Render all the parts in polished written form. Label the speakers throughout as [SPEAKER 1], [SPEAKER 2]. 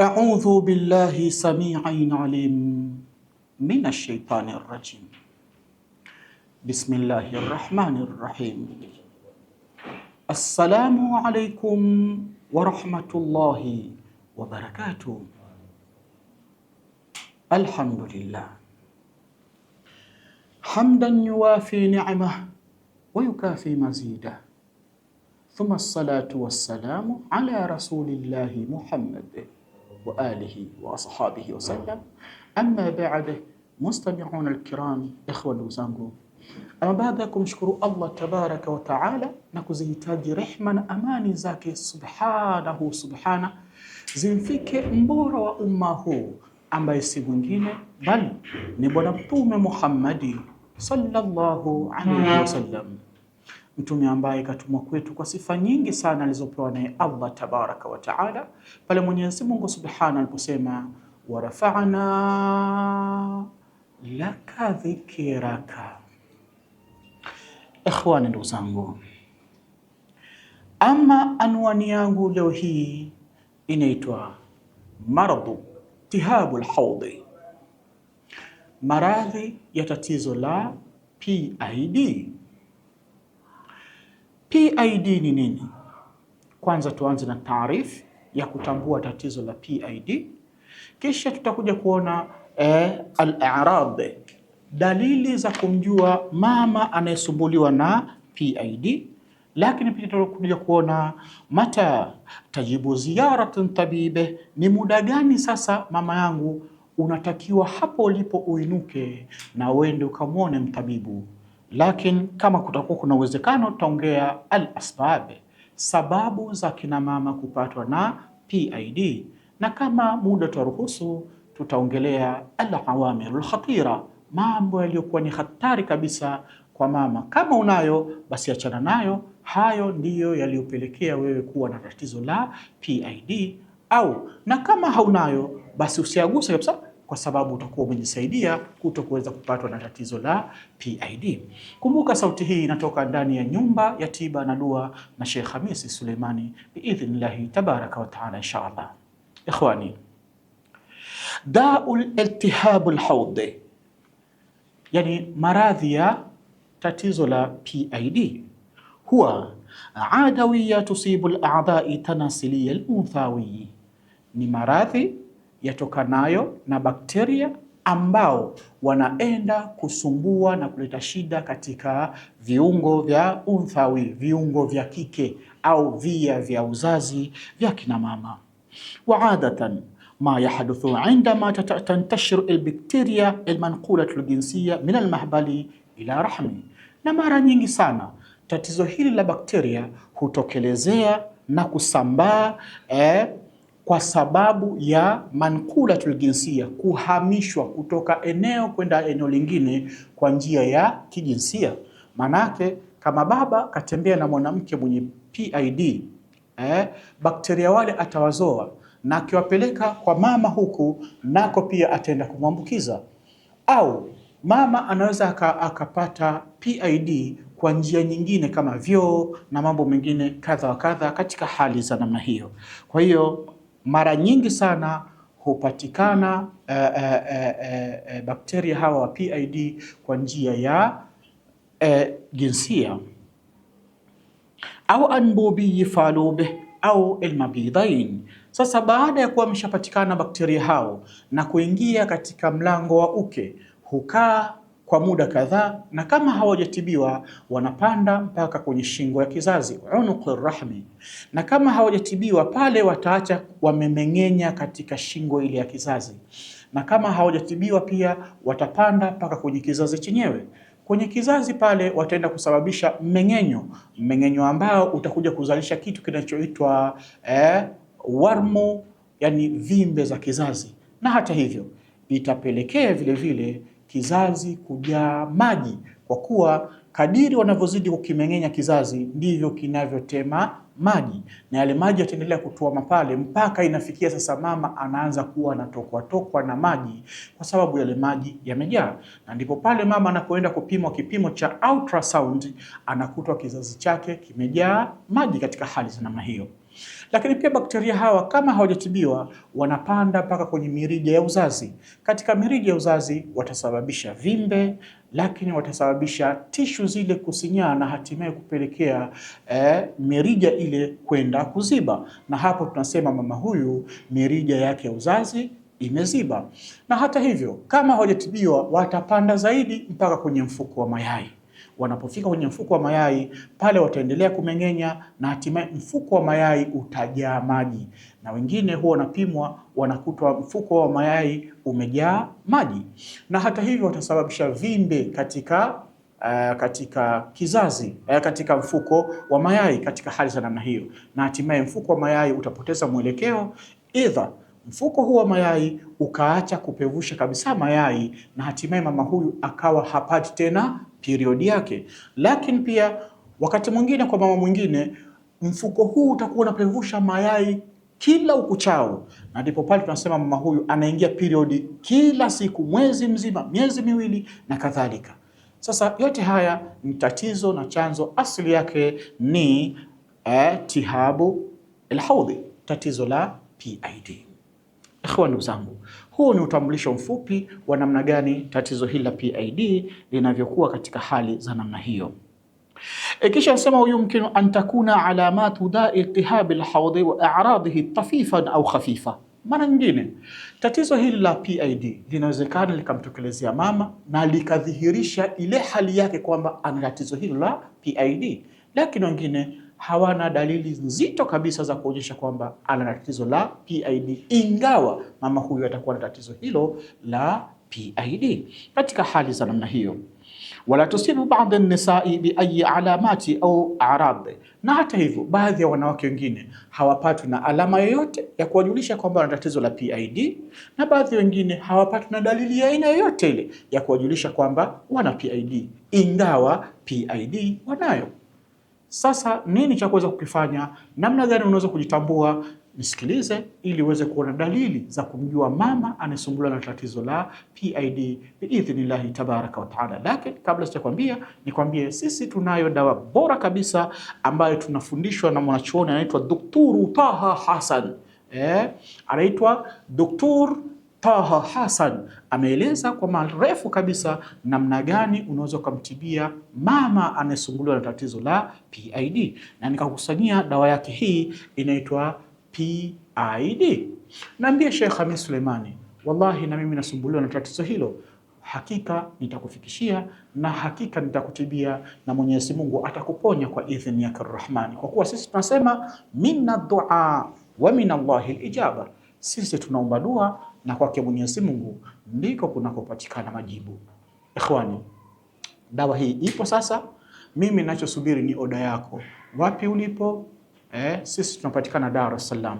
[SPEAKER 1] أعوذ بالله سميع عليم من الشيطان الرجيم. بسم الله الرحمن الرحيم. السلام عليكم ورحمة الله وبركاته. الحمد لله حمدا يوافي نعمه ويكافي مزيده، ثم الصلاة والسلام على رسول الله محمد wa alihi wa ashabihi wasallam. Amma ba'da, mustami'una alkiram, ikhwa, ndugu zangu, ama baada ya kumshukuru Allah tabaraka wa taala na kuzihitaji rehma na amani zake subhana zimfike mbora wa umma huu ambaye si mwingine bali ni Bwana Mtume Muhammadi sallallahu alaihi wasallam, mtume ambaye katumwa kwetu kwa sifa nyingi sana alizopewa naye Allah tabaraka wa taala, pale Mwenyezi Mungu subhanahu aliposema warafa'na laka dhikraka. Ikhwani, ndugu zangu, ama anwani yangu leo hii inaitwa maradhu tihabul haudhi, maradhi ya tatizo la PID. PID ni nini? Kwanza tuanze na taarifu ya kutambua tatizo la PID, kisha tutakuja kuona al-a'rad, dalili za kumjua mama anayesumbuliwa na PID, lakini pia tutakuja kuona mata tajibu ziyaratun tabibe, ni muda gani sasa mama yangu unatakiwa hapo ulipo uinuke na uende ukamwone mtabibu. Lakini kama kutakuwa kuna uwezekano tutaongea al-asbab, sababu za kina mama kupatwa na PID, na kama muda tutaruhusu tutaongelea al-awamilul khatira, mambo yaliyokuwa ni hatari kabisa kwa mama. Kama unayo basi achana nayo, hayo ndiyo yaliyopelekea wewe kuwa na tatizo la PID, na kama haunayo basi usiaguse kabisa, kwa sababu utakuwa umejisaidia kutokuweza kupatwa na tatizo la PID. Kumbuka sauti hii inatoka ndani ya nyumba ya tiba na dua na Sheikh Hamisi Suleimani biidhnillahi tabaraka wa taala inshallah. Ikhwani, daul iltihabul haudhi, yani maradhi ya tatizo la PID, huwa adawiya tusibu al-a'dha'i tanasiliya al-unthawi, ni maradhi yatokanayo na bakteria ambao wanaenda kusumbua na kuleta shida katika viungo vya unthawi, viungo vya kike au via vya uzazi vya kina mama. Wa adatan ma yahduthu indama tantashiru albakteria almanqulatu aljinsiyya min almahbali ila rahmi, na mara nyingi sana tatizo hili la bakteria hutokelezea na kusambaa kwa sababu ya manqulatul jinsia, kuhamishwa kutoka eneo kwenda eneo lingine kwa njia ya kijinsia. Manake kama baba katembea na mwanamke mwenye PID, bakteria wale atawazoa na akiwapeleka kwa mama huku nako pia ataenda kumwambukiza, au mama anaweza akapata PID kwa njia nyingine kama vyoo na mambo mengine kadha wa kadha katika hali za namna hiyo. Kwa hiyo mara nyingi sana hupatikana bakteria hawa wa PID kwa njia ya jinsia, au anbubi falube au almabidain. Sasa baada ya kuwa ameshapatikana bakteria hao na kuingia katika mlango wa uke, hukaa kwa muda kadhaa, na kama hawajatibiwa wanapanda mpaka kwenye shingo ya kizazi, unuqur rahmi, na kama hawajatibiwa pale wataacha wamemeng'enya katika shingo ile ya kizazi, na kama hawajatibiwa pia watapanda mpaka kwenye kizazi chenyewe. Kwenye kizazi pale wataenda kusababisha mmeng'enyo ambao utakuja kuzalisha kitu kinachoitwa warmu, yani vimbe za kizazi, na hata hivyo itapelekea vile vile kizazi kujaa maji, kwa kuwa kadiri wanavyozidi kukimeng'enya kizazi ndivyo kinavyotema maji, na yale maji yataendelea kutuama pale mpaka inafikia sasa mama anaanza kuwa anatokwa na maji kwa sababu yale maji yamejaa, na ndipo pale mama anapoenda kupimwa kipimo cha ultrasound anakutwa kizazi chake kimejaa maji katika hali za namna hiyo. Lakini pia bakteria hawa kama hawajatibiwa wanapanda mpaka kwenye mirija ya uzazi. Katika mirija ya uzazi watasababisha vimbe, lakini watasababisha tishu zile kusinyaa na hatimaye kupelekea mirija ile kwenda kuziba, na hapo tunasema mama huyu mirija yake ya uzazi imeziba. Na hata hivyo kama hawajatibiwa watapanda zaidi mpaka kwenye mfuko wa mayai. Wanapofika kwenye mfuko wa mayai pale wataendelea kumeng'enya na hatimaye mfuko wa mayai utajaa maji, na wengine huwa wanapimwa wanakutwa mfuko wa mayai umejaa maji. Na hata hivyo watasababisha vimbe katika kizazi katika mfuko wa mayai katika hali za namna hiyo, na hatimaye mfuko wa mayai utapoteza mwelekeo, idha mfuko huu wa mayai ukaacha kupevusha kabisa mayai, na hatimaye mama huyu akawa hapati tena periodi yake. Lakini pia wakati mwingine kwa mama mwingine mfuko huu utakuwa unapevusha mayai kila ukuchao, na ndipo pale tunasema mama huyu anaingia periodi kila siku, mwezi mzima, miezi miwili na kadhalika. Sasa yote haya ni tatizo na chanzo asili yake ni iltihabu alhaudhi, tatizo la PID. Ikhwan, ndugu zangu, huu ni utambulisho mfupi wa namna gani tatizo hili la PID linavyokuwa katika hali za namna hiyo. Kisha nasema yumkinu an takuna alamatu da iltihab alhaudhi wa a'radihi tafifan au khafifa. Mara nyingine tatizo hili la PID linawezekana likamtokelezea mama na likadhihirisha ile hali yake kwamba ana tatizo hilo la PID, lakini wengine hawana dalili nzito kabisa za kuonyesha kwamba ana tatizo la PID, ingawa mama huyu atakuwa na tatizo hilo la PID. Katika hali za namna hiyo, wala tusibu baadhi an-nisa'i bi ayi alamati au a'rad, na hata hivyo baadhi ya wanawake wengine hawapatwi na alama yoyote ya kuwajulisha kwamba wana tatizo la PID, na baadhi wengine hawapatwi na dalili ya aina yoyote ile ya kuwajulisha kwamba wana PID, ingawa PID wanayo. Sasa nini cha kuweza kukifanya? Namna gani unaweza kujitambua? Nisikilize ili uweze kuona dalili za kumjua mama anayesumbuliwa na tatizo la PID biidhnillahi tabaraka wa taala. Lakini kabla sijakwambia, nikwambie sisi tunayo dawa bora kabisa ambayo tunafundishwa na mwanachuoni anaitwa Dr. Taha Hassan. Anaitwa Dr. Taha Hassan, ameeleza kwa marefu kabisa namna gani unaweza kumtibia mama anayesumbuliwa na tatizo la PID, na nikakusanyia dawa yake hii inaitwa PID. Naambia Sheikh Khamis Suleimani, wallahi na mimi nasumbuliwa na tatizo hilo, hakika nitakufikishia na hakika nitakutibia, na Mwenyezi Mungu atakuponya kwa idhini yake Rahmani, kwa kuwa sisi tunasema minna dua wa min Allahi al-ijaba, sisi tunaomba dua na kwake Mwenyezi Mungu ndiko kunakopatikana majibu. Ikhwani, dawa hii ipo sasa, mimi ninachosubiri ni oda yako. Wapi ulipo? Sisi tunapatikana Dar es Salaam.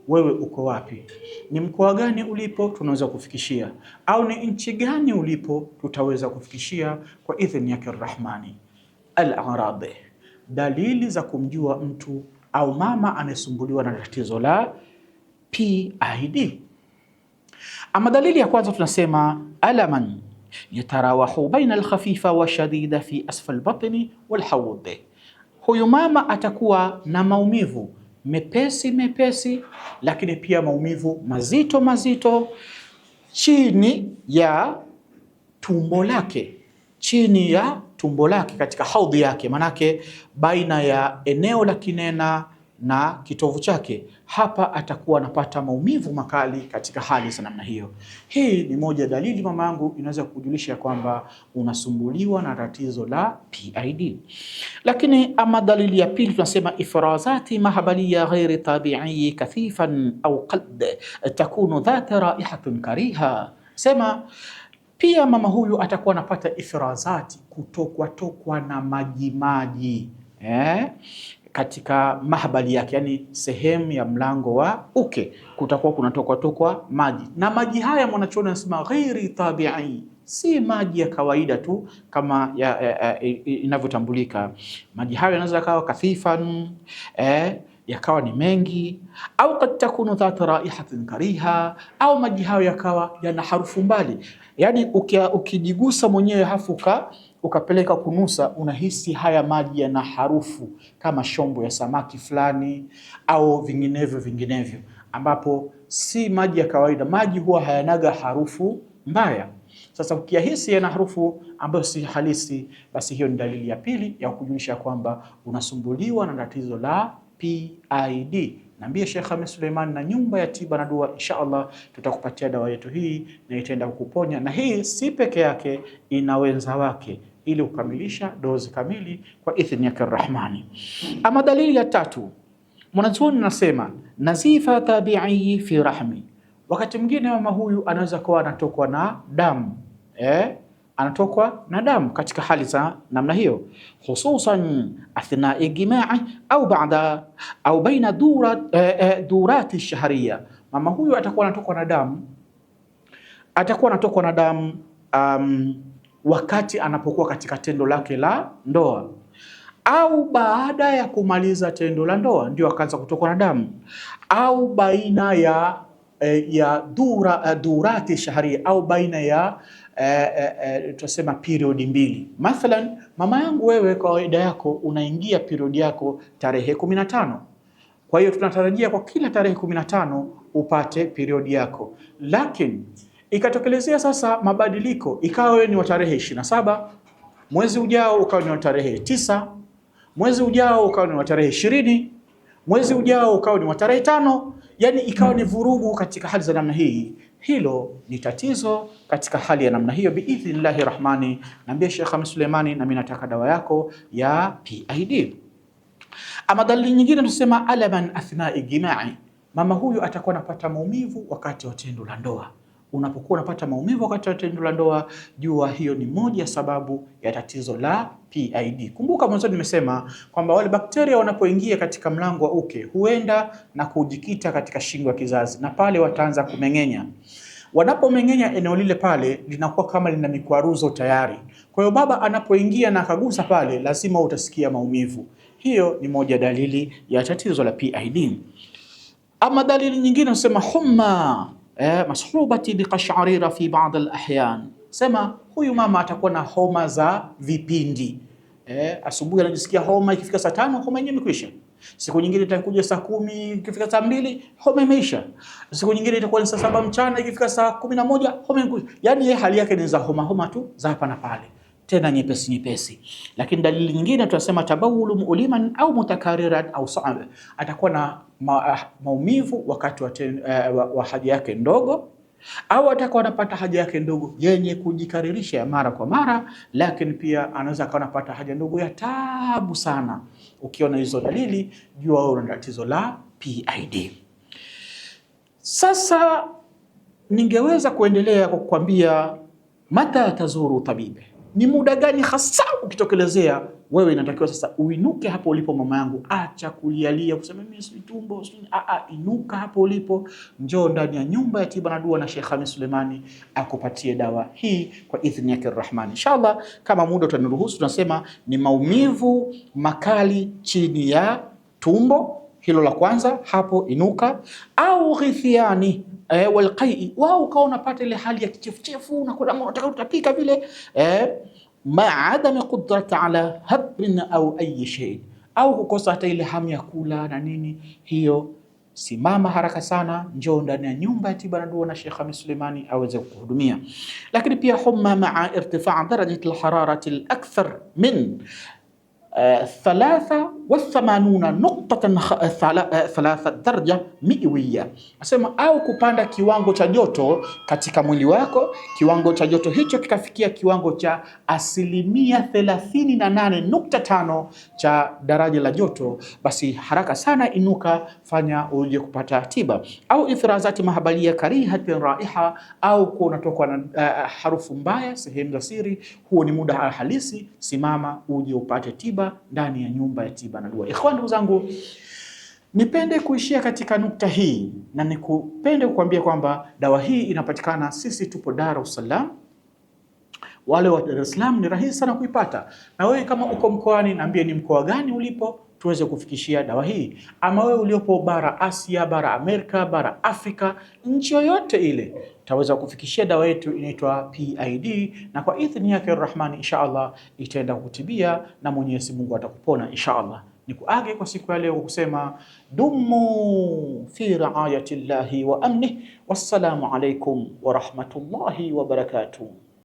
[SPEAKER 1] Wewe uko wapi? Ni mkoa gani ulipo? Tunaweza kufikishia, au ni nchi gani ulipo? Tutaweza kufikishia kwa idhini yake Rahmani. Al-a'rad, dalili za kumjua mtu au mama anayesumbuliwa na tatizo la PID. Ama dalili ya kwanza tunasema alaman yatarawahu baina alkhafifa wa shadida fi asfal batni wal hawd. Huyu mama atakuwa na maumivu mepesi mepesi, lakini pia maumivu mazito mazito chini ya tumbo lake, chini ya tumbo lake katika haudhi yake, manake baina ya eneo la kinena na kitovu chake. Hapa atakuwa anapata maumivu makali katika hali za namna hiyo. Hii ni moja dalili mama yangu inaweza kujulisha kwamba unasumbuliwa na tatizo la PID. Lakini ama dalili ya pili tunasema ifrazati mahbaliya ghairi tabi'i kathifan au qad takunu dhata raihatun kariha. Sema pia mama huyu atakuwa anapata ifrazati, kutokwa na maji katika mahbali yake, yani sehemu ya mlango wa uke kutakuwa kunatokwa maji, na maji haya mwanachuoni anasema ghairi tabi'i, si maji ya kawaida tu kama inavyotambulika. Maji hayo yanaweza kawa kathifan, yakawa ni mengi, au kad takunu dhat raihatin kariha, au maji hayo yakawa yana harufu mbali, yani ukijigusa mwenyewe hafu ukapeleka kunusa, unahisi haya maji yana harufu kama shombo ya samaki fulani au vinginevyo, ambapo si maji ya kawaida. Maji huwa hayanaga harufu mbaya. Sasa ukiyahisi yana harufu ambayo si halisi, basi hiyo ni dalili ya pili ya kujulisha kwamba unasumbuliwa na tatizo la PID. Naambia Sheikh Khamis Suleiman na nyumba ya tiba na dua, insha Allah tutakupatia dawa yetu hii na itaenda kukuponya, na hii si peke yake, ina wenza wake, ili kukamilisha dozi kamili kwa idhini yake Rahmani. Ama dalili ya tatu, mwanazuoni nasema nazifa tabi'i fi rahmi. Wakati mwingine mama huyu anaweza kuwa anatokwa na damu, anatokwa na damu katika hali za namna hiyo, hususan athnai jima'i au baada au baina durati shahriya. Mama huyu atakuwa anatokwa na damu, wakati anapokuwa katika tendo lake la ndoa, au baada ya kumaliza tendo la ndoa ndio akaanza kutokwa na damu, au baina ya durati shahriya, au baina ya tunasema periodi mbili. Mathalan, mama yangu, wewe kwa kawaida yako unaingia periodi yako tarehe 15. Kwa hiyo tunatarajia kwa kila tarehe 15 upate periodi yako, lakini ikatokelezea sasa mabadiliko, ikawa wewe ni wa tarehe 27, mwezi ujao ukawa ni wa tarehe 9, mwezi ujao ukawa ni wa tarehe 20, mwezi ujao ukawa ni wa tarehe 5, yani ikawa ni vurugu katika hali za namna hii. Hilo ni tatizo katika hali ya namna hiyo. Biidhnillahi rahmani, naambia Sheikh Khamis Suleimani, na mimi nataka dawa yako ya PID. Ama dalili nyingine tunasema alaman athnai jima'i. Mama huyu atakuwa anapata maumivu wakati wa tendo la ndoa. Unapokuwa unapata maumivu wakati wa tendo la ndoa, jua hiyo ni moja ya sababu ya tatizo la PID. Kumbuka mwanzo nimesema kwamba wale bakteria wanapoingia katika mlango wa uke huenda na kujikita katika shingo ya kizazi, na pale wataanza kumeng'enya. Wanapomeng'enya, eneo lile pale linakuwa kama lina mikwaruzo tayari. Kwa hiyo baba anapoingia na akagusa pale, lazima utasikia maumivu. Hiyo ni moja dalili ya tatizo la PID. Ama dalili nyingine unasema humma mashrubati biqash'arira fi ba'd al-ahyan. Sema huyu mama atakuwa na homa za vipindi. Asubuhi anajisikia homa, ikifika saa 5 homa yenyewe imekwisha. Siku nyingine itakuja saa 10, ikifika saa 2 homa imeisha. Siku nyingine itakuwa ni saa 7 mchana, ikifika saa 11 homa imekwisha. Yani yeye hali yake ni za homa tu za hapa na pale, tena nyepesi. Lakini dalili nyingine tunasema tabawulu muliman au mutakariran au sa'ab. Atakuwa na maumivu wakati wa haja yake ndogo, au atakuwa anapata haja yake ndogo yenye kujikaririsha ya mara kwa mara, lakini pia anaweza akawa anapata haja ndogo ya tabu sana. Ukiona hizo dalili, jua wewe una tatizo la PID. Sasa ningeweza kuendelea kwa kukwambia mata tazuru tabibe, ni muda gani hasa ukitokelezea wewe inatakiwa sasa uinuke hapo ulipo. Mama yangu, acha kulialia kusema mimi si tumbo, inuka hapo ulipo, njoo ndani ya nyumba ya tiba na dua na Sheikh Khamis Suleimani akupatie dawa hii kwa idhini yake Rahmani. Inshallah, kama muda utaniruhusu, tunasema ni maumivu makali chini ya tumbo, hilo la kwanza, hapo inuka, au ghithiani walqai, wao ukawa unapata ile hali ya kichefuchefu, unataka utapika vile, ma adami qudrati ala habrin au ayi shay, au kukosa hata ile hamu ya kula na nini. Hiyo simama haraka sana, njoo ndani ya nyumba ya tiba na dua na Sheikh Khamis Suleimani aweze kukuhudumia. Lakini pia humma maa irtifaa darajati alhararati alakthar min 83 nuqtatan 3 daraja miwiya. Asema au kupanda kiwango cha joto katika mwili wako, kiwango cha joto hicho kikafikia kiwango cha 38.5 cha daraja la joto, basi haraka sana inuka, fanya uje kupata tiba. Au ifrazati mahabalia karihati raiha, au kuwa unatokwa na harufu mbaya sehemu za siri, huo ni muda halisi, simama uje upate tiba ndani ya nyumba ya tiba na dua. Ikhwan, ndugu zangu, nipende kuishia katika nukta hii na nikupende kukwambia kwamba dawa hii inapatikana, sisi tupo Dar es Salaam Wale wa Dar es Salaam ni rahisi sana kuipata, na wewe kama uko mkoani, niambie ni mkoa gani ulipo tuweze kufikishia dawa hii. Ama wewe uliopo bara Asia, bara Amerika, bara Afrika, nchi yoyote ile, taweza kufikishia dawa yetu inaitwa PID, na kwa idhini yake Rahmani insha Allah itaenda kukutibia na Mwenyezi Mungu atakupona insha Allah. Nikuage kwa siku ya leo kusema dumu fi riayati llahi wa amnih. Wassalamu alaikum wa rahmatullahi wa barakatuh.